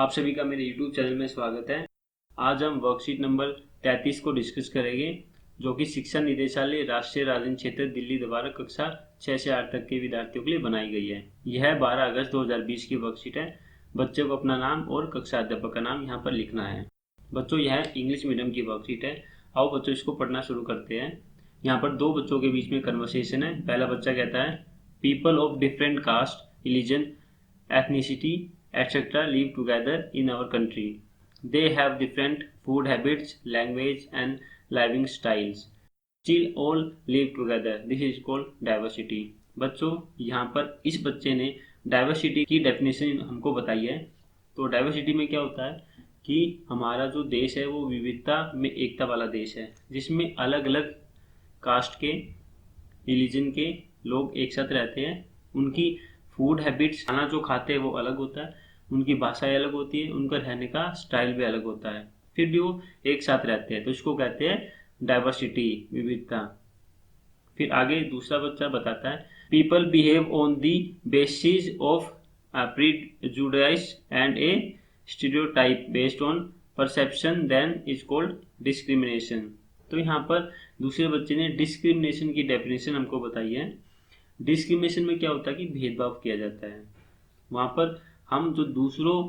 आप सभी का मेरे YouTube चैनल में स्वागत है। आज हम वर्कशीट नंबर 33 को डिस्कस करेंगे, जो कि शिक्षा निदेशालय राष्ट्रीय राजधानी क्षेत्र दिल्ली द्वारा कक्षा 6 से 8 तक के विद्यार्थियों के लिए बनाई गई है। यह 12 अगस्त 2020 की वर्कशीट है। बच्चे को अपना नाम और कक्षा अध्यापक का नाम यहाँ पर लिखना है। बच्चों, यह इंग्लिश मीडियम की वर्कशीट है। आओ बच्चों, इसको पढ़ना शुरू करते हैं। यहाँ पर दो बच्चों के बीच में कन्वर्सेशन है। पहला बच्चा कहता है, people of different caste, religion, ethnicity, etc. live together in our country. They have different food habits, language, and living styles. Still all live together. This is called diversity. बच्चों, यहाँ पर इस बच्चे ने डाइवर्सिटी की डेफिनेशन हमको बताई है। तो डाइवर्सिटी में क्या होता है कि हमारा जो देश है वो विविधता में एकता वाला देश है, जिसमें अलग अलग कास्ट के, रिलीजन के लोग एक साथ रहते हैं। उनकी फूड हैबिट्स, खाना जो खाते हैं वो अलग होता है, उनकी भाषाएं अलग होती है, उनका रहने का स्टाइल भी अलग होता है, फिर भी वो एक साथ रहते हैं। तो इसको कहते हैं डाइवर्सिटी, विविधता। फिर आगे दूसरा बच्चा बताता है, people behave on the basis of prejudice and a stereotype based on perception, then is called discrimination. तो यहाँ पर दूसरे बच्चे ने डिस्क्रिमिनेशन की डेफिनेशन हमको बताई है। डिस्क्रिमिनेशन में क्या होता है कि भेदभाव किया जाता है। वहाँ पर हम जो दूसरों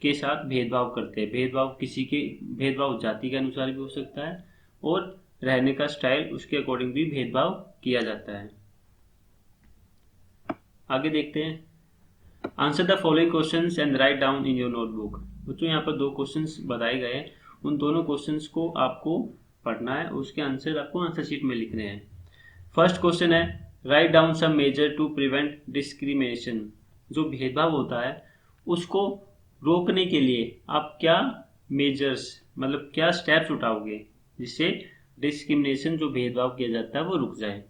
के साथ भेदभाव करते हैं, भेदभाव जाति के अनुसार भी हो सकता है और रहने का स्टाइल, उसके अकॉर्डिंग भी भेदभाव किया जाता है। आगे देखते हैं, answer the following questions and write down in your notebook. बच्चों, यहाँ पर दो क्वेश्चंस बताए गए हैं, उन दोनों क्वेश्चंस को आपको पढ़ना है, उसके आंसर आपको आंसर शीट में लिखने हैं। फर्स्ट क्वेश्चन है, write down some measure to prevent discrimination. जो भेदभाव होता है उसको रोकने के लिए आप क्या मेजर्स, मतलब क्या स्टेप्स उठाओगे जिससे डिस्क्रिमिनेशन, जो भेदभाव किया जाता है, वो रुक जाए।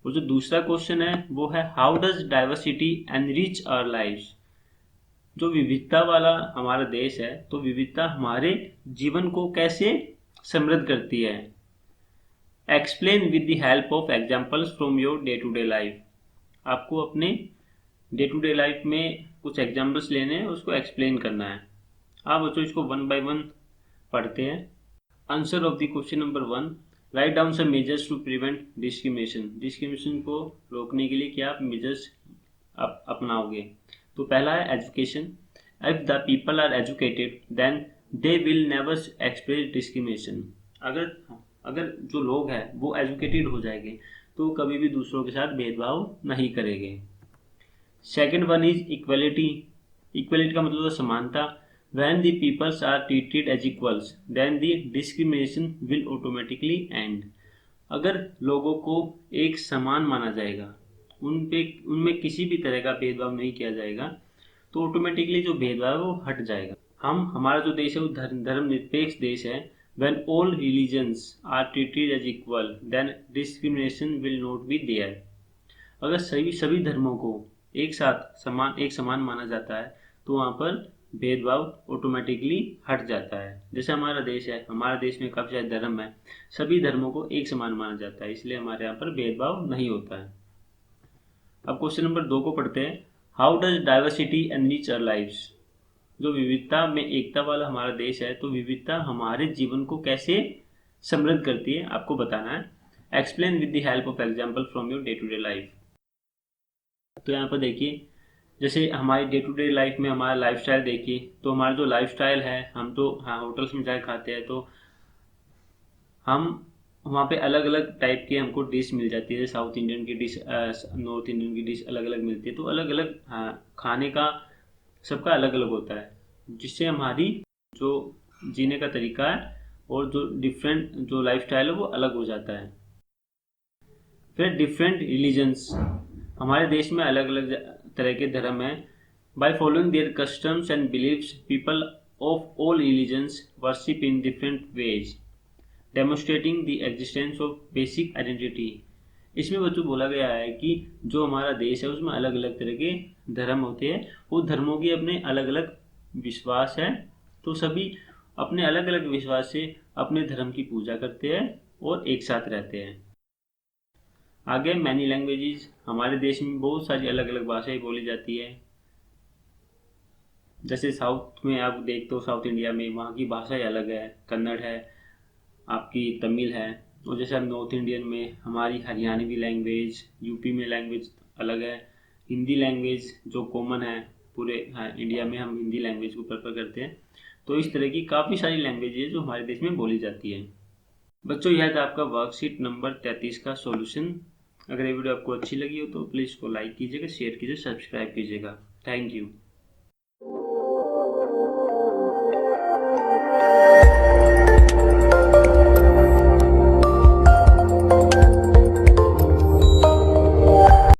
और जो दूसरा क्वेश्चन है वो है, how does diversity enrich our lives. जो विविधता वाला हमारा देश है, तो विविधता हमारे जीवन को कैसे समृद्ध करती है। Explain with the help of examples from your day to day life. आपको अपने डे टू डे लाइफ में कुछ एग्जाम्पल्स लेने हैं, उसको एक्सप्लेन करना है। आप बच्चों इसको वन बाय वन पढ़ते हैं। Answer of the question number 1, write down some measures to prevent discrimination. Discrimination को रोकने के लिए क्या आप मेजर्स अपनाओगे। तो पहला है education. If the people are educated then they will never express discrimination. अगर जो लोग हैं वो एजुकेटेड हो जाएंगे तो कभी भी दूसरों के साथ भेदभाव नहीं करेंगे। Second one is equality. Equality का मतलब है समानता। When the peoples are treated as equals then the discrimination will automatically end. अगर लोगों को एक समान माना जाएगा, उनमें किसी भी तरह का भेदभाव नहीं किया जाएगा, तो ऑटोमेटिकली जो भेदभाव है वो हट जाएगा। हमारा जो देश है वो धर्मनिरपेक्ष देश है। When all religions are treated as equal, then discrimination will not be there. अगर सभी धर्मों को एक समान माना जाता है तो वहाँ पर भेदभाव ऑटोमेटिकली हट जाता है। जैसे हमारा देश है, हमारे देश में काफ़ी सारे धर्म है, सभी धर्मों को एक समान माना जाता है, इसलिए हमारे यहाँ पर भेदभाव नहीं होता है। अब क्वेश्चन नंबर 2 को पढ़ते हैं, how does diversity enrich our lives. जो विविधता में एकता वाला हमारा देश है, तो विविधता हमारे जीवन को कैसे समृद्ध करती है, आपको बताना है। Explain with the help of example from your day to day life. तो यहाँ पर देखिए, जैसे हमारी डे टू डे लाइफ में हमारा लाइफस्टाइल देखिए, तो हमारा जो लाइफस्टाइल है, हम तो होटल्स में जाकर खाते हैं, तो हम वहाँ पे अलग अलग टाइप के हमको डिश मिल जाती है। साउथ इंडियन की डिश, नॉर्थ इंडियन की डिश अलग अलग मिलती है। तो अलग अलग खाने का सबका अलग अलग होता है, जिससे हमारी जो जीने का तरीका है और जो डिफरेंट जो लाइफस्टाइल है वो अलग हो जाता है। फिर डिफरेंट रिलीजन्स, हमारे देश में अलग अलग तरह के धर्म हैं। By following their customs and believes people of all religions worship in different ways, demonstrating the existence of basic identity. इसमें बच्चों बोला गया है कि जो हमारा देश है उसमें अलग अलग तरह के धर्म होते हैं, वो धर्मों के अपने अलग अलग विश्वास है, तो सभी अपने अलग अलग विश्वास से अपने धर्म की पूजा करते हैं और एक साथ रहते हैं। आगे मैनी लैंग्वेजेस, हमारे देश में बहुत सारी अलग अलग भाषाएं बोली जाती है। जैसे साउथ में आप देखते हो, साउथ इंडिया में वहाँ की भाषा ही अलग है, कन्नड़ है, आपकी तमिल है। और जैसे हम नॉर्थ इंडियन में हमारी हरियाणवी लैंग्वेज, यूपी में लैंग्वेज अलग है, हिंदी लैंग्वेज जो कॉमन है पूरे इंडिया में, हम हिंदी लैंग्वेज को प्रेफर करते हैं। तो इस तरह की काफ़ी सारी लैंग्वेज है जो हमारे देश में बोली जाती है। बच्चों, यह था आपका वर्कशीट नंबर 33 का सॉल्यूशन। अगर ये वीडियो आपको अच्छी लगी हो तो प्लीज़ इसको लाइक कीजिएगा, शेयर कीजिए, सब्सक्राइब कीजिएगा। Thank you.